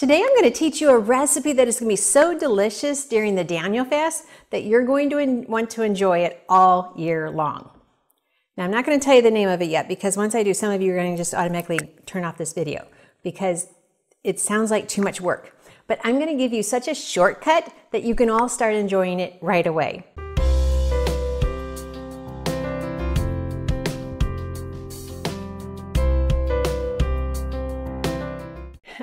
Today I'm going to teach you a recipe that is going to be so delicious during the Daniel fast that you're going to want to enjoy it all year long. Now I'm not going to tell you the name of it yet because once I do, some of you are going to just automatically turn off this video because it sounds like too much work. But I'm going to give you such a shortcut that you can all start enjoying it right away.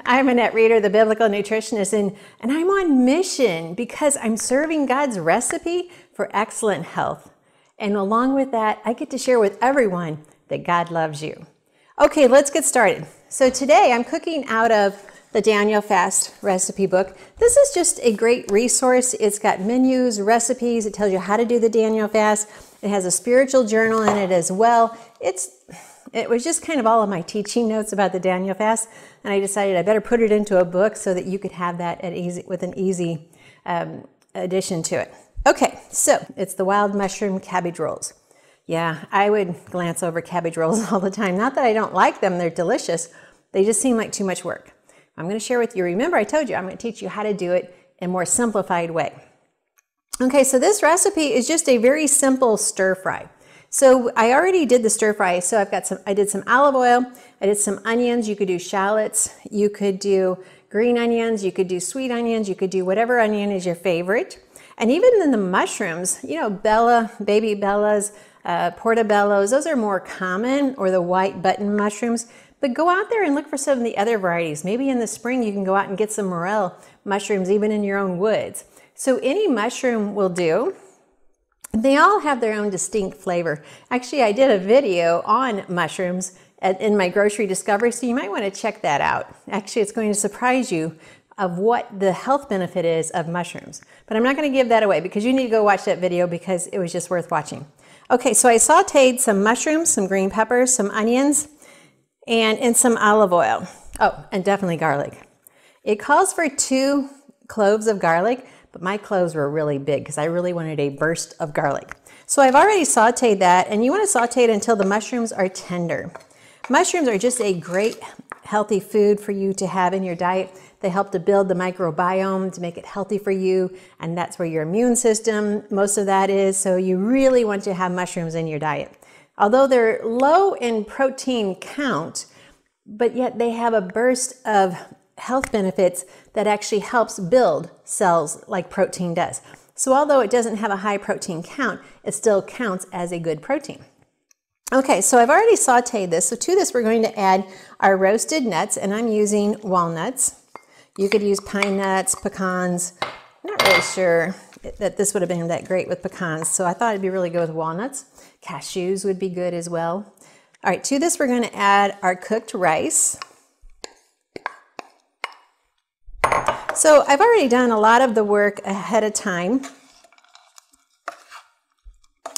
I'm Annette Reeder, the Biblical Nutritionist, and I'm on mission because I'm serving God's recipe for excellent health. And along with that, I get to share with everyone that God loves you. Okay, let's get started. So today I'm cooking out of the Daniel Fast recipe book. This is just a great resource. It's got menus, recipes. It tells you how to do the Daniel Fast. It has a spiritual journal in it as well. It was just kind of all of my teaching notes about the Daniel Fast, and I decided I better put it into a book so that you could have that with an easy addition to it. Okay, so it's the wild mushroom cabbage rolls. Yeah, I would glance over cabbage rolls all the time. Not that I don't like them, they're delicious. They just seem like too much work. I'm going to share with you, remember I told you I'm going to teach you how to do it in a more simplified way. Okay, so this recipe is just a very simple stir fry. So I already did the stir fry, so I did some olive oil, I did some onions, you could do shallots, you could do green onions, you could do sweet onions, you could do whatever onion is your favorite. And even in the mushrooms, you know, baby bellas, portobellos, those are more common, or the white button mushrooms. But go out there and look for some of the other varieties. Maybe in the spring you can go out and get some morel mushrooms, even in your own woods. So any mushroom will do. They all have their own distinct flavor. Actually, I did a video on mushrooms in my grocery discovery, so you might want to check that out. Actually, it's going to surprise you of what the health benefit is of mushrooms. But I'm not going to give that away because you need to go watch that video because it was just worth watching. Okay, so I sauteed some mushrooms, some green peppers, some onions, and some olive oil. Oh, and definitely garlic. It calls for 2 cloves of garlic, but my cloves were really big because I really wanted a burst of garlic. So I've already sauteed that, and you want to saute it until the mushrooms are tender. Mushrooms are just a great healthy food for you to have in your diet. They help to build the microbiome to make it healthy for you, and that's where your immune system, most of that is, so you really want to have mushrooms in your diet. Although they're low in protein count, but yet they have a burst of health benefits that actually helps build cells like protein does. So although it doesn't have a high protein count, it still counts as a good protein. Okay, so I've already sauteed this. So to this we're going to add our roasted nuts, and I'm using walnuts. You could use pine nuts, pecans. I'm not really sure that this would have been that great with pecans, so I thought it'd be really good with walnuts. Cashews would be good as well. All right, to this we're going to add our cooked rice. So I've already done a lot of the work ahead of time.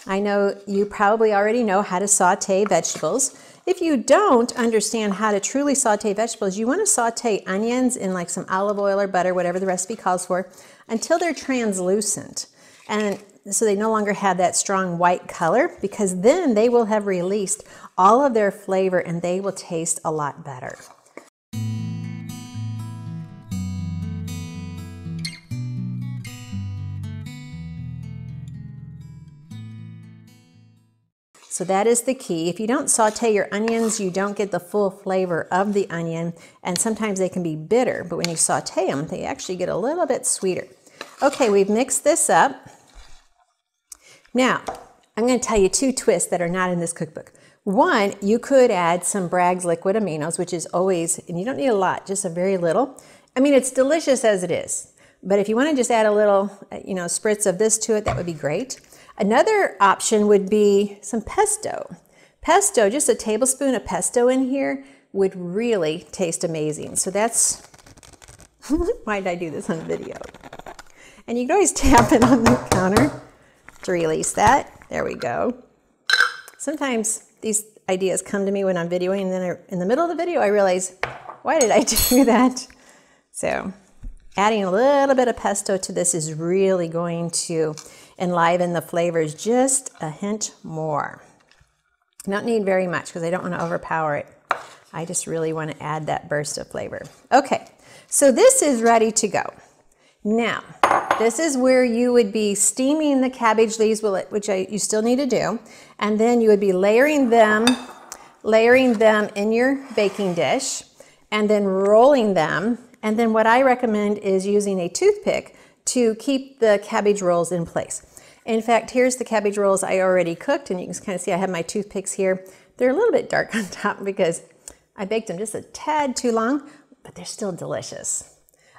I know you probably already know how to saute vegetables. If you don't understand how to truly saute vegetables, you want to saute onions in like some olive oil or butter, whatever the recipe calls for, until they're translucent. And so they no longer have that strong white color, because then they will have released all of their flavor and they will taste a lot better. So that is the key. If you don't saute your onions, you don't get the full flavor of the onion, and sometimes they can be bitter, but when you saute them, they actually get a little bit sweeter. Okay, we've mixed this up. Now, I'm going to tell you 2 twists that are not in this cookbook. One, you could add some Bragg's liquid aminos, which is always, and you don't need a lot, just a very little. I mean, it's delicious as it is, but if you want to just add a little, spritz of this to it, that would be great. Another option would be some pesto. Pesto, just a tablespoon of pesto in here would really taste amazing. So that's, why did I do this on video? And you can always tap it on the counter to release that. There we go. Sometimes these ideas come to me when I'm videoing, and then in the middle of the video I realize, why did I do that? So adding a little bit of pesto to this is really going to enliven the flavors just a hint more. You don't need very much because I don't want to overpower it. I just really want to add that burst of flavor. Okay, So this is ready to go. Now, this is where you would be steaming the cabbage leaves, which you still need to do, and then you would be layering them in your baking dish, and then rolling them. And then what I recommend is using a toothpick to keep the cabbage rolls in place. In fact, here's the cabbage rolls I already cooked, and you can kind of see I have my toothpicks here. They're a little bit dark on top because I baked them just a tad too long, but they're still delicious.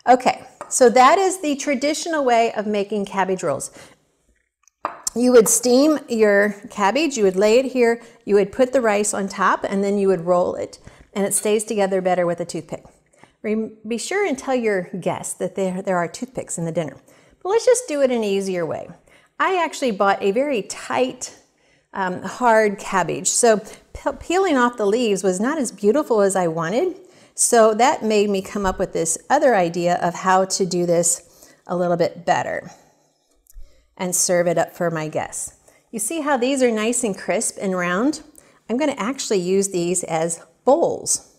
Okay, so that is the traditional way of making cabbage rolls. You would steam your cabbage, you would lay it here, you would put the rice on top, and then you would roll it, and it stays together better with a toothpick. Be sure and tell your guests that there are toothpicks in the dinner. But let's just do it an easier way. I actually bought a very tight, hard cabbage. So peeling off the leaves was not as beautiful as I wanted. So that made me come up with this other idea of how to do this a little bit better and serve it up for my guests. You see how these are nice and crisp and round? I'm going to actually use these as bowls.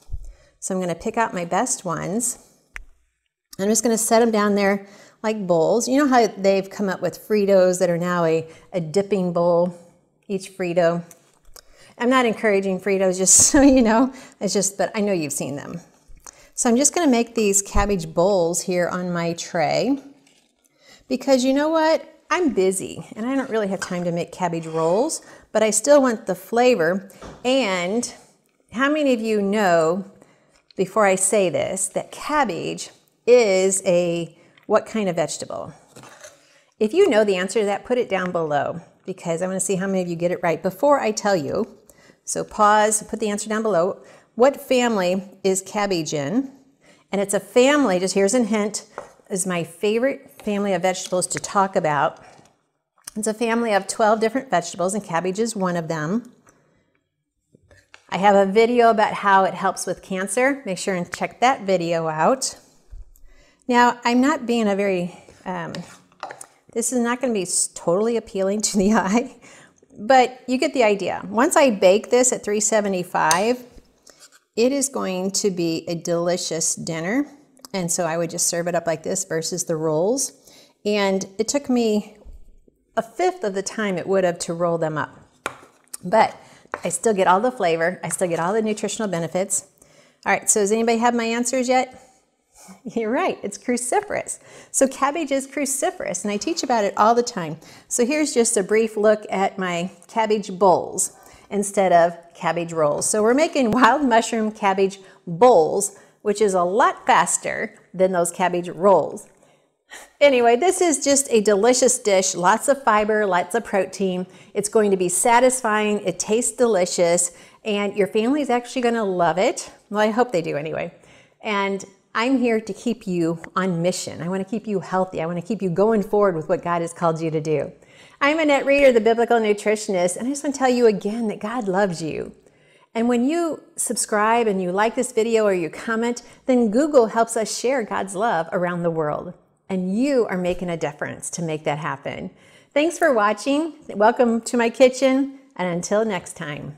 So I'm going to pick out my best ones. I'm just going to set them down there like bowls. You know how they've come up with Fritos that are now a dipping bowl, each Frito. I'm not encouraging Fritos, just so you know. But I know you've seen them. So I'm just going to make these cabbage bowls here on my tray. Because you know what? I'm busy and I don't really have time to make cabbage rolls, but I still want the flavor. And how many of you know, before I say this, that cabbage is what kind of vegetable? If you know the answer to that, put it down below, because I want to see how many of you get it right before I tell you. So pause, put the answer down below. What family is cabbage in? And it's a family, just here's a hint, is my favorite family of vegetables to talk about. It's a family of 12 different vegetables, and cabbage is one of them. I have a video about how it helps with cancer. Make sure and check that video out. Now, I'm not being this is not going to be totally appealing to the eye, but you get the idea. Once I bake this at 375, it is going to be a delicious dinner. And so I would just serve it up like this versus the rolls. And it took me a fifth of the time it would have to roll them up. But I still get all the flavor. I still get all the nutritional benefits. All right, so does anybody have my answers yet? You're right, it's cruciferous. So cabbage is cruciferous, and I teach about it all the time. So here's just a brief look at my cabbage bowls instead of cabbage rolls. So we're making wild mushroom cabbage bowls, which is a lot faster than those cabbage rolls. Anyway, this is just a delicious dish, lots of fiber, lots of protein. It's going to be satisfying, it tastes delicious, and your family is actually going to love it. Well, I hope they do anyway. And I'm here to keep you on mission. I want to keep you healthy. I want to keep you going forward with what God has called you to do. I'm Annette Reeder, the Biblical Nutritionist, and I just want to tell you again that God loves you. And when you subscribe and you like this video or you comment, then Google helps us share God's love around the world. And you are making a difference to make that happen. Thanks for watching. Welcome to my kitchen, and until next time.